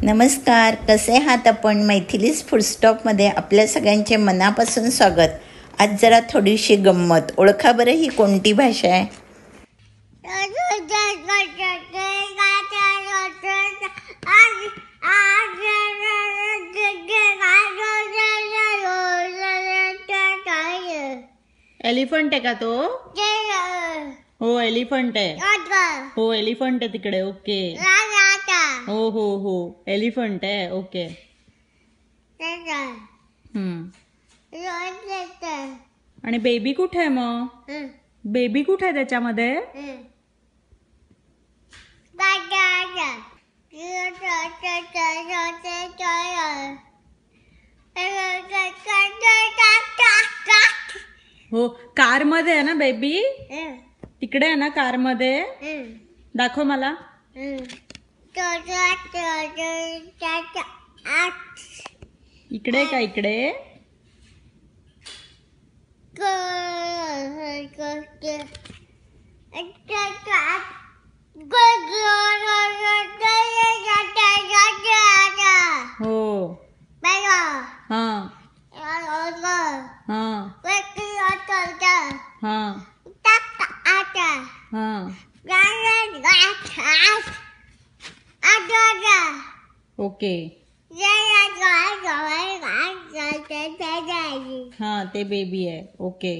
नमस्कार, कसे आहात आपण? मैथिलीज फुलस्टॉपमध्ये आपल्या सगळ्यांचे मनापासून स्वागत. आज जरा थोडीशी गंमत. ओळखा बरं ही कोणती भाषा आहे? एलिफंट आहे का तो? हो एलिफंट आहे. हो एलिफंट आहे तिकडे. ओके. हो हो हो एलिफंट आहे. ओके. आणि बेबी कुठे आहे मग? बेबी कुठे आहे त्याच्यामध्ये? हो कार मध्ये आहे ना बेबी? तिकडे आहे ना कार मध्ये? दाखव मला. इकडे का इकडे? हो हाँ ओके. हाँ ते बेबी आहे. ओके.